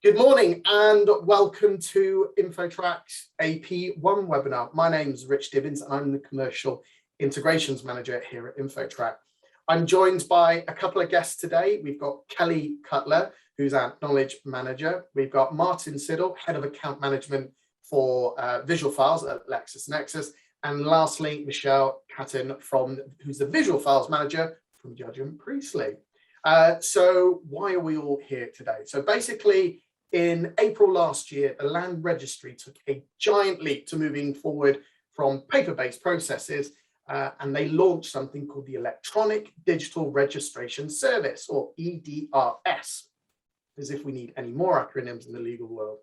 Good morning and welcome to InfoTrack's AP1 webinar. My name is Rich Dibbins and I'm the Commercial Integrations Manager here at InfoTrack. I'm joined by a couple of guests today. We've got Kelly Cutler, who's our Knowledge Manager. We've got Martin Siddle, Head of Account Management for Visualfiles at LexisNexis. And lastly, Michelle Catton, who's the Visualfiles Manager from Judge & Priestley. So why are we all here today? So basically, in April last year, the Land Registry took a giant leap to moving forward from paper-based processes, and they launched something called the Electronic Digital Registration Service, or EDRS, as if we need any more acronyms in the legal world.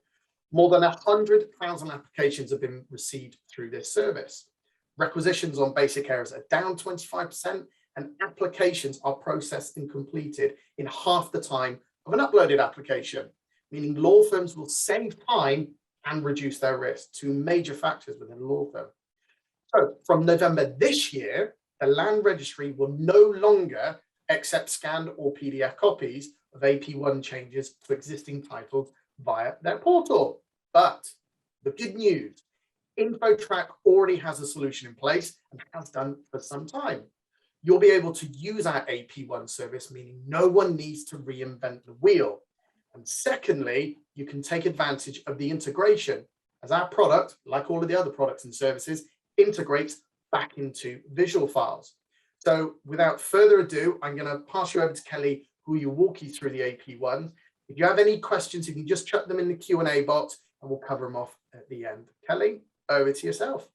More than 100,000 applications have been received through this service. Requisitions on basic errors are down 25%, and applications are processed and completed in half the time of an uploaded application, meaning law firms will save time and reduce their risk, two major factors within a law firm. So from November this year, the Land Registry will no longer accept scanned or PDF copies of AP1 changes to existing titles via their portal. But the good news, InfoTrack already has a solution in place and has done for some time. You'll be able to use our AP1 service, meaning no one needs to reinvent the wheel. And secondly, you can take advantage of the integration as our product, like all of the other products and services, integrates back into Visualfiles. So without further ado, I'm going to pass you over to Kelly, who will walk you through the AP1. If you have any questions, you can just chuck them in the Q&A box and we'll cover them off at the end. Kelly, over to yourself.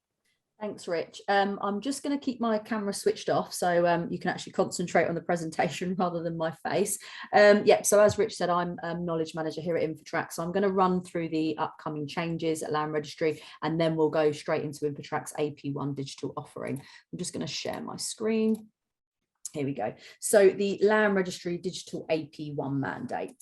Thanks, Rich. I'm just going to keep my camera switched off so you can actually concentrate on the presentation rather than my face. So as Rich said, I'm Knowledge Manager here at InfoTrack. So I'm going to run through the upcoming changes at Land Registry and then we'll go straight into InfoTrack's AP1 digital offering. I'm just going to share my screen. Here we go. So the Land Registry digital AP1 mandate.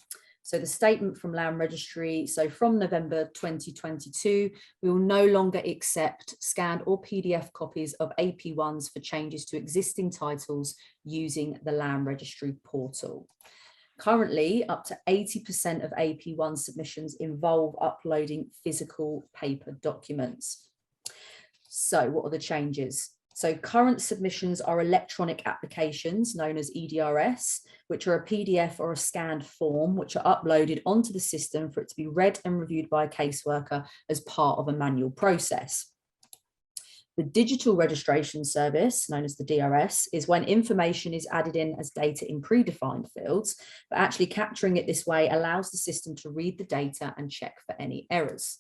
So the statement from Land Registry, so from November 2022, we will no longer accept scanned or PDF copies of AP1s for changes to existing titles using the Land Registry portal. Currently, up to 80% of AP1 submissions involve uploading physical paper documents. So what are the changes? So current submissions are electronic applications known as EDRS, which are a PDF or a scanned form, which are uploaded onto the system for it to be read and reviewed by a caseworker as part of a manual process. The digital registration service, known as the DRS, is when information is added in as data in predefined fields, but actually capturing it this way allows the system to read the data and check for any errors.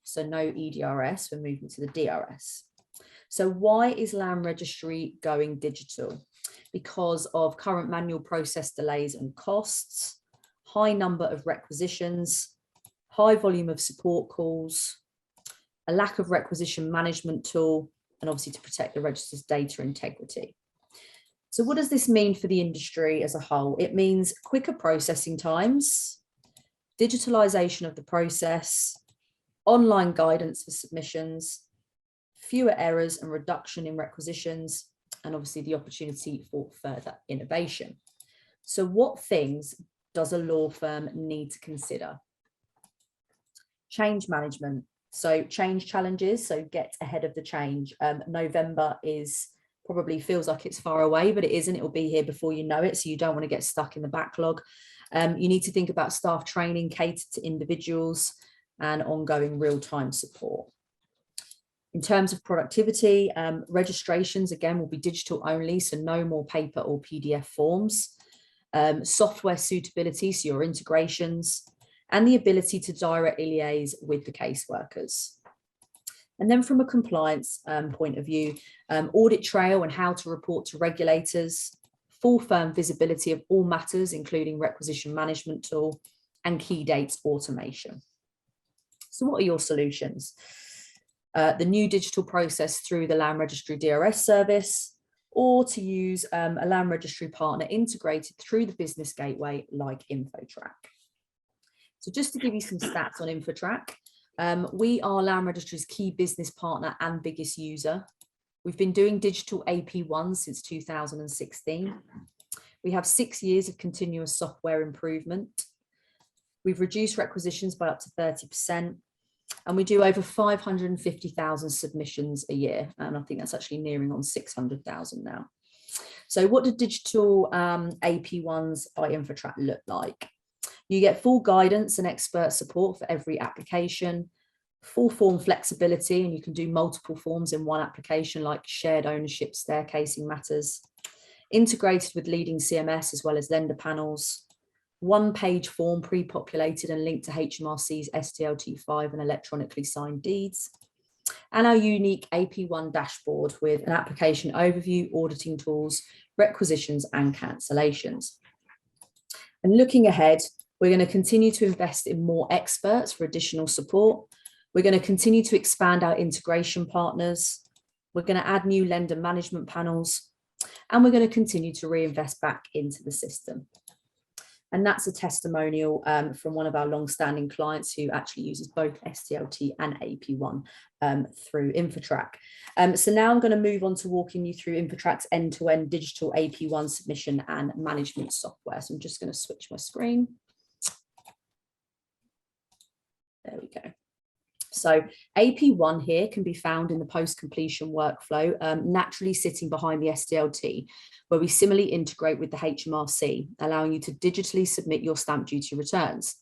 So no EDRS, we're moving to the DRS. So why is Land Registry going digital? Because of current manual process delays and costs, high number of requisitions, high volume of support calls, a lack of requisition management tool, and obviously to protect the register's data integrity. So what does this mean for the industry as a whole? It means quicker processing times, digitalization of the process, online guidance for submissions, fewer errors and reduction in requisitions, and obviously the opportunity for further innovation. So what things does a law firm need to consider? Change management. So change challenges, so get ahead of the change. November probably feels like it's far away, but it isn't. It will be here before you know it, so you don't want to get stuck in the backlog. You need to think about staff training catered to individuals and ongoing real-time support. In terms of productivity, registrations, again, will be digital only, so no more paper or PDF forms. Software suitability, so your integrations, and the ability to directly liaise with the caseworkers. And then from a compliance point of view, audit trail and how to report to regulators, full firm visibility of all matters, including requisition management tool, and key dates automation. So what are your solutions? The new digital process through the Land Registry DRS service, or to use a Land Registry partner integrated through the business gateway like InfoTrack. So just to give you some stats on InfoTrack, we are Land Registry's key business partner and biggest user. We've been doing digital AP1 since 2016. We have 6 years of continuous software improvement. We've reduced requisitions by up to 30%. And we do over 550,000 submissions a year. And I think that's actually nearing on 600,000 now. So what do digital AP1s by InfoTrack look like? You get full guidance and expert support for every application, full form flexibility, and you can do multiple forms in one application like shared ownership, staircasing matters, integrated with leading CMS as well as lender panels, one-page form pre-populated and linked to HMRC's SDLT5 and electronically signed deeds, and our unique AP1 dashboard with an application overview, auditing tools, requisitions and cancellations. And looking ahead, we're going to continue to invest in more experts for additional support. We're going to continue to expand our integration partners. We're going to add new lender management panels, and we're going to continue to reinvest back into the system. And that's a testimonial from one of our long-standing clients who actually uses both SDLT and AP1 through InfoTrack. So now I'm going to move on to walking you through InfoTrack's end-to-end digital AP1 submission and management software. So I'm just going to switch my screen. There we go. So AP1 here can be found in the post-completion workflow, naturally sitting behind the SDLT, where we similarly integrate with the HMRC, allowing you to digitally submit your stamp duty returns.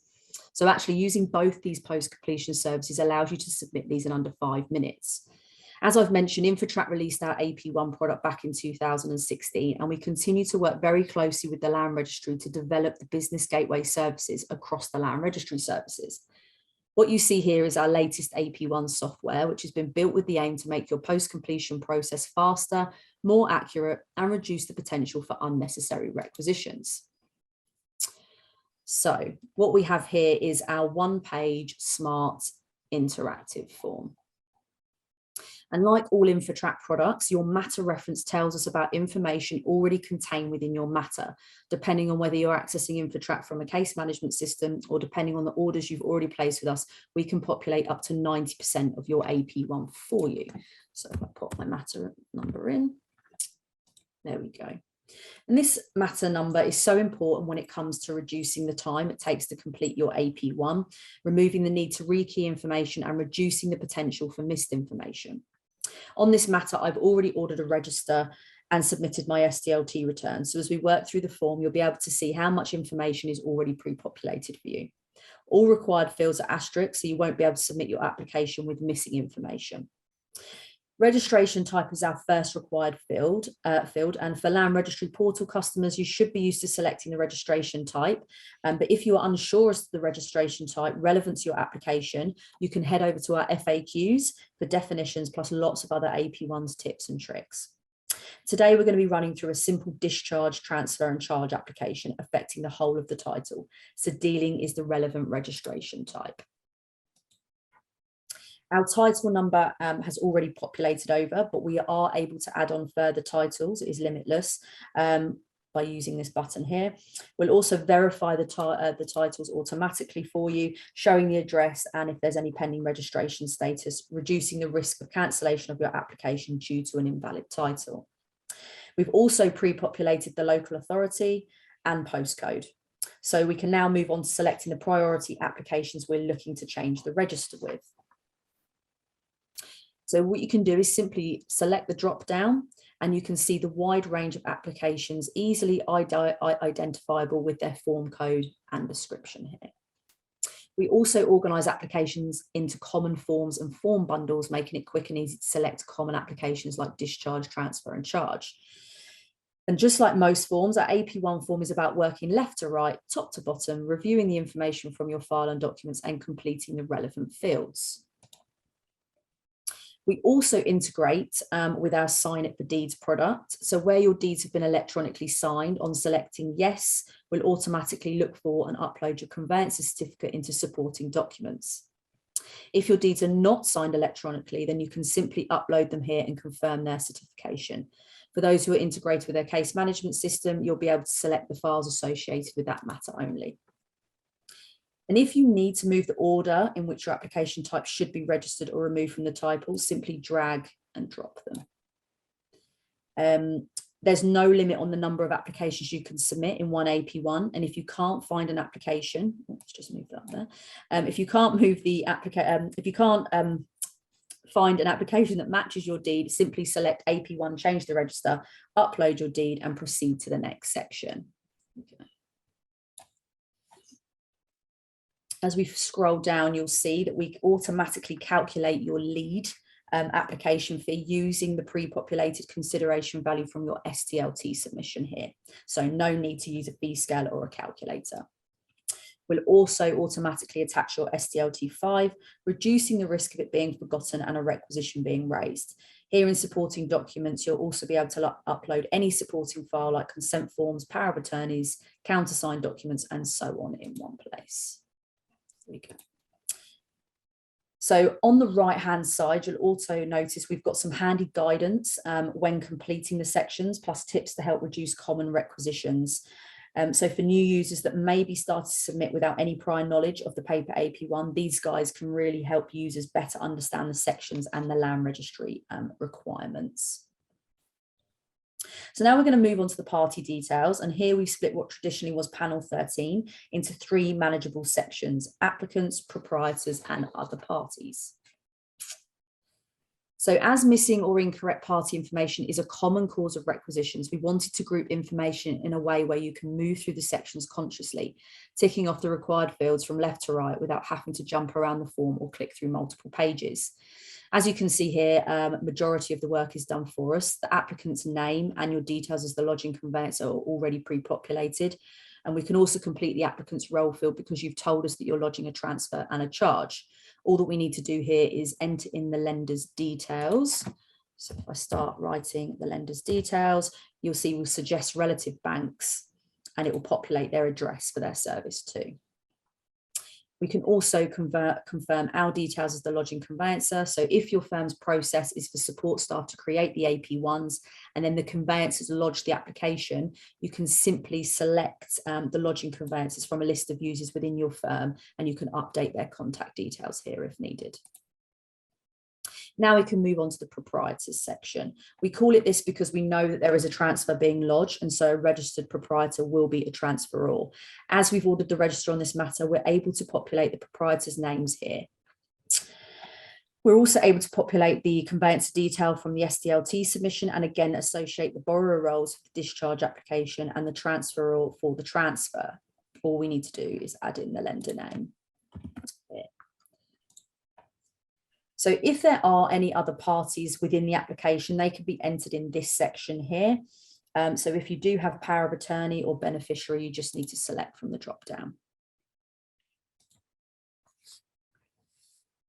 So actually using both these post-completion services allows you to submit these in under 5 minutes. As I've mentioned, InfoTrack released our AP1 product back in 2016, and we continue to work very closely with the Land Registry to develop the business gateway services across the Land Registry services. What you see here is our latest AP1 software, which has been built with the aim to make your post-completion process faster, more accurate, and reduce the potential for unnecessary requisitions. So what we have here is our one-page smart interactive form. And like all InfoTrack products, your matter reference tells us about information already contained within your matter, depending on whether you're accessing InfoTrack from a case management system or depending on the orders you've already placed with us, we can populate up to 90% of your AP1 for you. So if I put my matter number in, there we go. And this matter number is so important when it comes to reducing the time it takes to complete your AP1, removing the need to rekey information and reducing the potential for missed information. On this matter, I've already ordered a register and submitted my SDLT return. So as we work through the form, you'll be able to see how much information is already pre-populated for you. All required fields are asterisk, so you won't be able to submit your application with missing information. Registration type is our first required field, and for Land Registry portal customers, you should be used to selecting the registration type. But if you are unsure as to the registration type relevant to your application, you can head over to our FAQs for definitions, plus lots of other AP1's tips and tricks. Today, we're going to be running through a simple discharge, transfer and charge application affecting the whole of the title. So dealing is the relevant registration type. Our title number has already populated over, but we are able to add on further titles. It is limitless by using this button here. We'll also verify the titles automatically for you, showing the address and if there's any pending registration status, reducing the risk of cancellation of your application due to an invalid title. We've also pre-populated the local authority and postcode. So we can now move on to selecting the priority applications we're looking to change the register with. So what you can do is simply select the drop down and you can see the wide range of applications easily identifiable with their form code and description here. We also organise applications into common forms and form bundles, making it quick and easy to select common applications like discharge, transfer and charge. And just like most forms, our AP1 form is about working left to right, top to bottom, reviewing the information from your file and documents and completing the relevant fields. We also integrate with our Sign It for Deeds product. So where your deeds have been electronically signed, on selecting yes, we'll automatically look for and upload your conveyancer certificate into supporting documents. If your deeds are not signed electronically, then you can simply upload them here and confirm their certification. For those who are integrated with their case management system, you'll be able to select the files associated with that matter only. And if you need to move the order in which your application type should be registered or removed from the title, simply drag and drop them. There's no limit on the number of applications you can submit in one AP1. And if you can't find an application, let's just move that there. If you can't move the application, if you can't find an application that matches your deed, simply select AP1, change the register, upload your deed and proceed to the next section. Okay. As we scroll down, you'll see that we automatically calculate your lead application fee using the pre-populated consideration value from your STLT submission here. So no need to use a fee scale or a calculator. We'll also automatically attach your STLT5, reducing the risk of it being forgotten and a requisition being raised. Here in supporting documents, you'll also be able to upload any supporting file like consent forms, power of attorneys, countersigned documents, and so on in one place. There we go. So on the right-hand side, you'll also notice we've got some handy guidance when completing the sections, plus tips to help reduce common requisitions. So for new users that maybe start to submit without any prior knowledge of the paper AP1, these guides can really help users better understand the sections and the land registry requirements. So now we're going to move on to the party details, and here we've split what traditionally was panel 13 into 3 manageable sections: applicants, proprietors, and other parties. So as missing or incorrect party information is a common cause of requisitions, we wanted to group information in a way where you can move through the sections consciously, ticking off the required fields from left to right without having to jump around the form or click through multiple pages. As you can see here, majority of the work is done for us. The applicant's name and your details as the lodging conveyancer are already pre-populated. And we can also complete the applicant's role field because you've told us that you're lodging a transfer and a charge. All that we need to do here is enter in the lender's details. So if I start writing the lender's details, you'll see we'll suggest relative banks and it will populate their address for their service too. We can also confirm our details as the lodging conveyancer. So if your firm's process is for support staff to create the AP1s and then the conveyancers lodge the application, you can simply select the lodging conveyancers from a list of users within your firm and you can update their contact details here if needed. Now we can move on to the proprietors section. We call it this because we know that there is a transfer being lodged, and so a registered proprietor will be a transferor. As we've ordered the register on this matter, we're able to populate the proprietors' names here. We're also able to populate the conveyancer detail from the STLT submission and again associate the borrower roles for the discharge application and the transferor for the transfer. All we need to do is add in the lender name. So if there are any other parties within the application, they can be entered in this section here. So if you do have power of attorney or beneficiary, you just need to select from the drop down.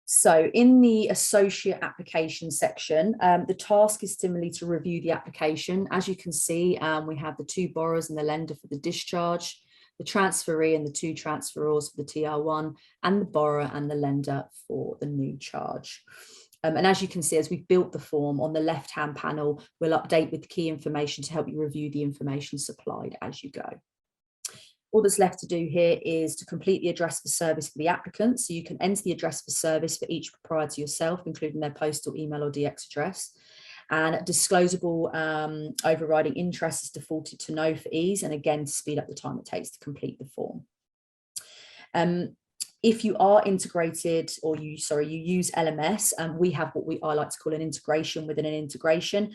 So in the associate application section, the task is similarly to review the application. As you can see, we have the 2 borrowers and the lender for the discharge, the transferee and the 2 transferors for the TR1, and the borrower and the lender for the new charge. And as you can see, as we've built the form on the left-hand panel, we'll update with key information to help you review the information supplied as you go. All that's left to do here is to complete the address for service for the applicant. So you can enter the address for service for each proprietor yourself, including their postal, email or DX address. And disclosable overriding interest is defaulted to no for ease, and again to speed up the time it takes to complete the form. If you are integrated or you use LMS, we have what I like to call an integration within an integration.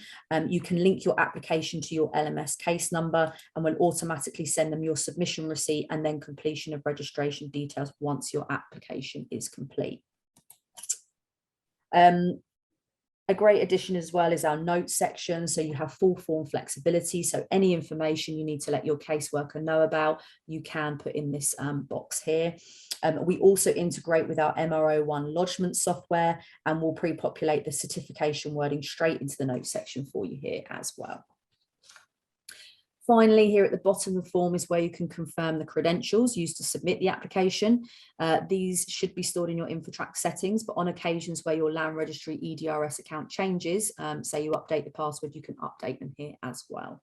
You can link your application to your LMS case number and will automatically send them your submission receipt and then completion of registration details once your application is complete. A great addition as well is our notes section. So you have full form flexibility. So any information you need to let your caseworker know about, you can put in this box here. We also integrate with our MRO1 lodgement software and we'll pre-populate the certification wording straight into the notes section for you here as well. Finally, here at the bottom of the form is where you can confirm the credentials used to submit the application. These should be stored in your InfoTrack settings, but on occasions where your land registry EDRS account changes, say you update the password, you can update them here as well.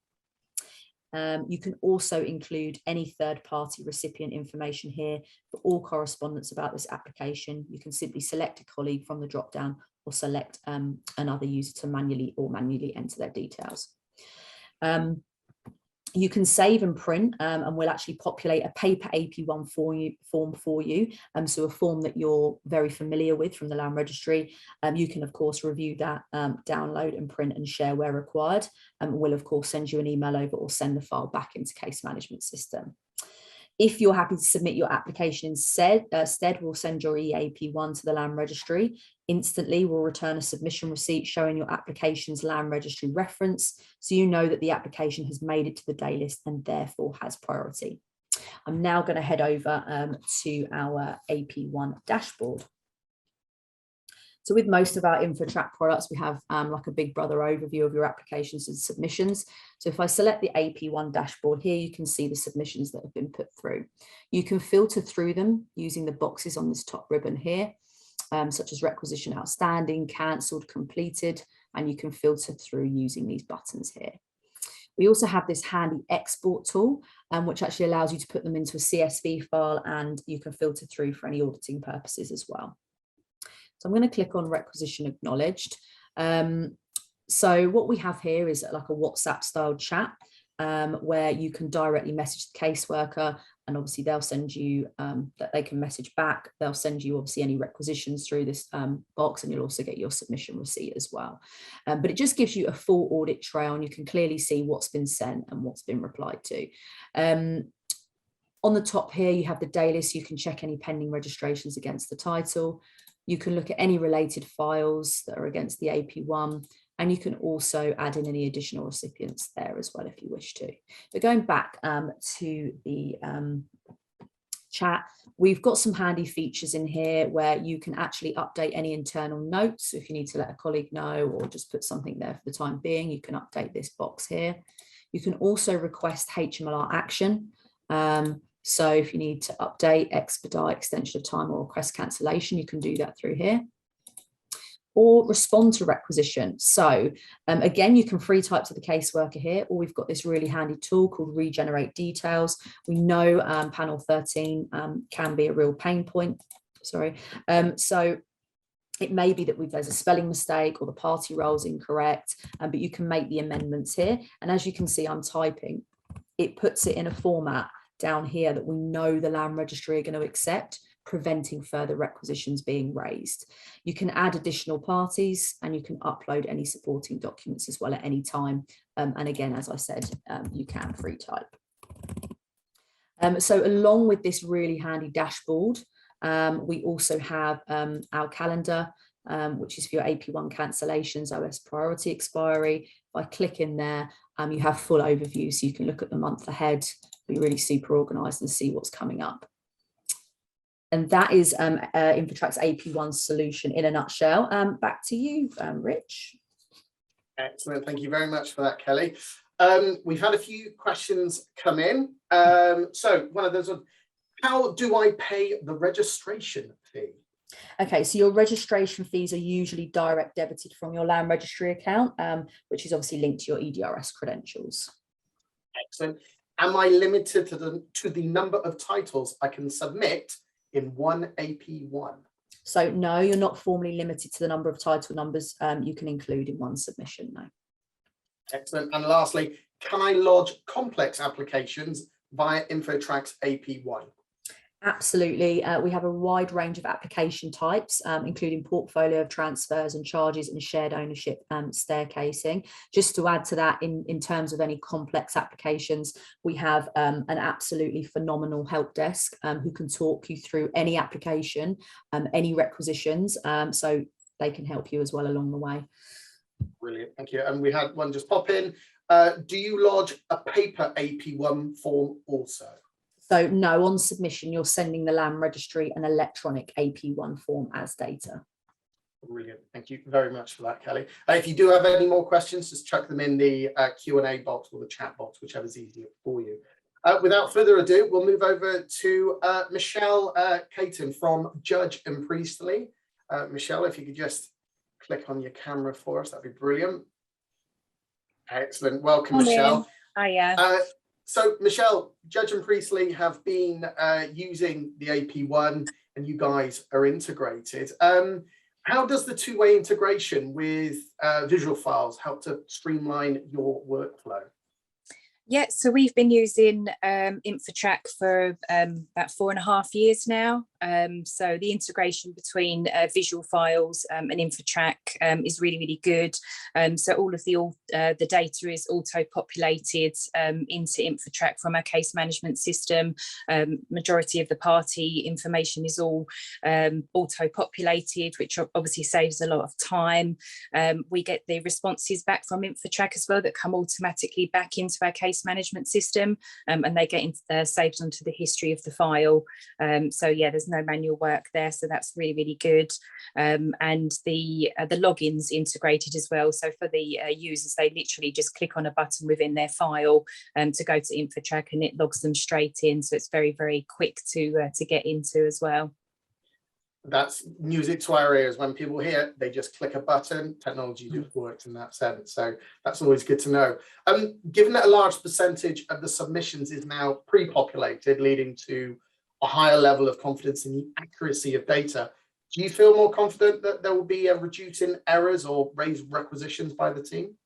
You can also include any third-party recipient information here for all correspondence about this application. You can simply select a colleague from the drop-down or select another user to manually enter their details. You can save and print, and we'll actually populate a paper AP1 form for you. So a form that you're very familiar with from the Land Registry. You can, of course, review that, download and print and share where required. We'll, of course, send you an email over or send the file back into case management system. If you're happy to submit your application instead, we'll send your EAP1 to the Land Registry. Instantly, we'll return a submission receipt showing your application's Land Registry reference, so you know that the application has made it to the day list and therefore has priority. I'm now going to head over to our AP1 dashboard. So with most of our InfoTrack products, we have like a big brother overview of your applications and submissions. So if I select the AP1 dashboard here, you can see the submissions that have been put through. You can filter through them using the boxes on this top ribbon here, such as requisition outstanding, cancelled, completed, and you can filter through using these buttons here. We also have this handy export tool, which actually allows you to put them into a CSV file, and you can filter through for any auditing purposes as well. So I'm going to click on requisition acknowledged. So what we have here is like a WhatsApp style chat where you can directly message the caseworker, and obviously they'll send you that they can message back. They'll send you obviously any requisitions through this box, and you'll also get your submission receipt as well. But it just gives you a full audit trail, and you can clearly see what's been sent and what's been replied to. On the top here, you have the day list. You can check any pending registrations against the title. You can look at any related files that are against the AP1, and you can also add in any additional recipients there as well if you wish to. But going back to the chat, we've got some handy features in here where you can actually update any internal notes. If you need to let a colleague know or just put something there for the time being, you can update this box here. You can also request HMLR action. So if you need to update, expedite, extension of time or request cancellation, you can do that through here. Or respond to requisition. So again, you can free type to the caseworker here, or we've got this really handy tool called regenerate details. We know panel 13 can be a real pain point. Sorry. So it may be that there's a spelling mistake or the party role is incorrect, but you can make the amendments here. And as you can see, I'm typing. It puts it in a format down here that we know the Land Registry are going to accept, preventing further requisitions being raised. You can add additional parties, and you can upload any supporting documents as well at any time. And again, as I said, you can free type. So along with this really handy dashboard, we also have our calendar, which is for your AP1 cancellations, OS priority expiry. If I click in there, you have full overview, so you can look at the month ahead, be really super organized and see what's coming up. And that is InfoTrack's AP1 solution in a nutshell. Back to you, Rich. Excellent. Thank you very much for that, Kelly. We've had a few questions come in. So one of those, how do I pay the registration fee? Okay, so your registration fees are usually direct debited from your Land Registry account, which is obviously linked to your EDRS credentials. Excellent. Am I limited to the number of titles I can submit in one AP1? So no, you're not formally limited to the number of title numbers you can include in one submission, no. Excellent. And lastly, can I lodge complex applications via InfoTrack's AP1? Absolutely. We have a wide range of application types, including portfolio of transfers and charges and shared ownership staircasing. Just to add to that, in terms of any complex applications, we have an absolutely phenomenal help desk who can talk you through any application, any requisitions, so they can help you as well along the way. Brilliant, thank you. And we had one just pop in. Do you lodge a paper AP1 form also? So no, on submission, you're sending the Land Registry an electronic AP1 form as data. Brilliant. Thank you very much for that, Kelly. If you do have any more questions, just chuck them in the Q&A box or the chat box, whichever's easier for you. Without further ado, we'll move over to Michelle Caton from Judge and Priestley. Michelle, if you could just click on your camera for us, that'd be brilliant. Excellent. Welcome, Michelle. Hiya. So, Michelle, Judge and Priestley have been using the AP1 and you guys are integrated. How does the two-way integration with Visualfiles help to streamline your workflow? Yeah, so we've been using InfoTrack for about 4.5 years now. So the integration between Visualfiles and InfoTrack is really, really good. So all of the data is auto-populated into InfoTrack from our case management system. Majority of the party information is all auto-populated, which obviously saves a lot of time. We get the responses back from InfoTrack as well that come automatically back into our case management system, and they get saved onto the history of the file. So yeah, there's no manual work there, so that's really, really good. And the logins integrated as well, so for the users, they literally just click on a button within their file to go to InfoTrack, and it logs them straight in, so it's very, very quick to get into as well. That's music to our ears. When people hear, they just click a button, technology just works in that sense. So that's always good to know. Given that a large percentage of the submissions is now pre-populated, leading to a higher level of confidence in the accuracy of data, do you feel more confident that there will be a reducing errors or raised requisitions by the team?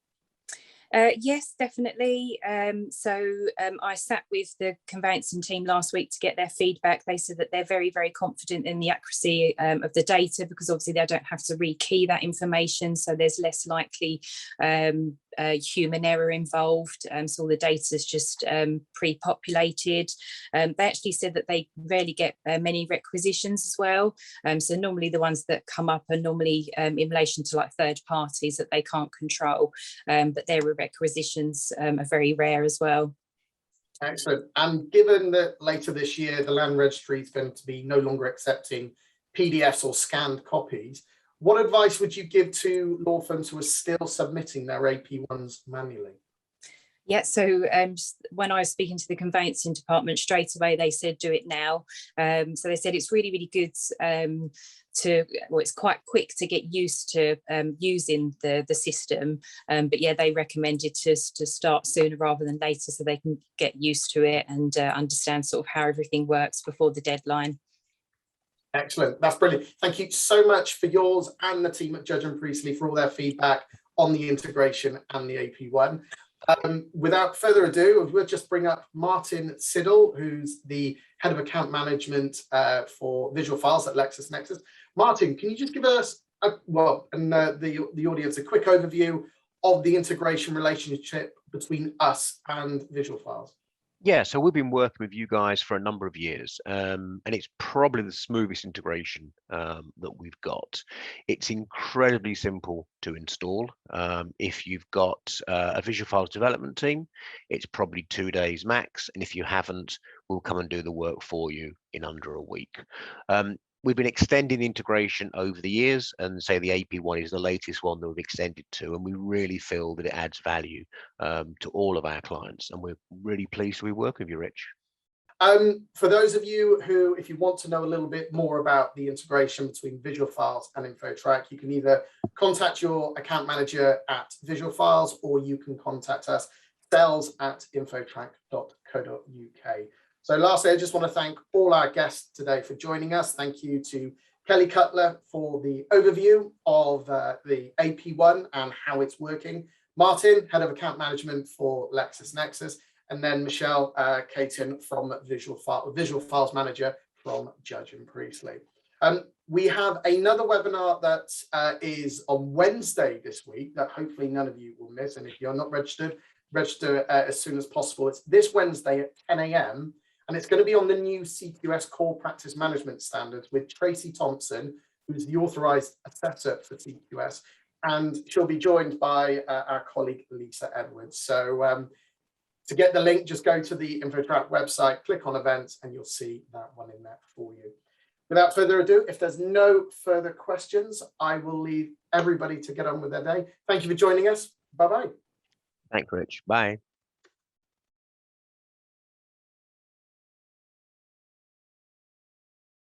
Yes, definitely. I sat with the conveyancing team last week to get their feedback. They said that they're very, very confident in the accuracy of the data, because obviously they don't have to rekey that information, so there's less likely human error involved. So all the data is just pre-populated. They actually said that they rarely get many requisitions as well. So normally the ones that come up are normally in relation to like third parties that they can't control, but their requisitions are very rare as well. Excellent. And given that later this year, the Land Registry is going to be no longer accepting PDFs or scanned copies, what advice would you give to law firms who are still submitting their AP1s manually? Yeah, so when I was speaking to the conveyancing department, straight away they said do it now. So they said it's really, really good it's quite quick to get used to using the system, but yeah, they recommended to start sooner rather than later, so they can get used to it and understand sort of how everything works before the deadline. Excellent, that's brilliant. Thank you so much for yours and the team at Judge and Priestley for all their feedback on the integration and the AP1. Without further ado, we'll just bring up Martin Siddle, who's the head of account management for Visualfiles at LexisNexis. Martin, can you just give us, the audience, a quick overview of the integration relationship between us and Visualfiles? Yeah, so we've been working with you guys for a number of years, and it's probably the smoothest integration that we've got. It's incredibly simple to install. If you've got a Visualfiles development team, it's probably 2 days max, and if you haven't, we'll come and do the work for you in under a week. We've been extending integration over the years, and say the AP1 is the latest one that we've extended to, and we really feel that it adds value to all of our clients, and we're really pleased to be working with you, Rich. For those of you who, if you want to know a little bit more about the integration between Visualfiles and InfoTrack, you can either contact your account manager at Visualfiles, or you can contact us, sales@infotrack.co.uk. So lastly, I just want to thank all our guests today for joining us. Thank you to Kelly Cutler for the overview of the AP1 and how it's working. Martin, head of account management for LexisNexis, and then Michelle Caton from Visualfiles manager from Judge and Priestley. We have another webinar that is on Wednesday this week that hopefully none of you will miss. And if you're not registered, register as soon as possible. It's this Wednesday at 10 a.m. and it's going to be on the new CQS core practice management standards with Tracy Thompson, who's the authorized assessor for CQS, and she'll be joined by our colleague Lisa Edwards. So to get the link, just go to the InfoTrack website, click on events, and you'll see that one in there for you. Without further ado, if there's no further questions, I will leave everybody to get on with their day. Thank you for joining us. Bye-bye. Thanks, Rich. Bye.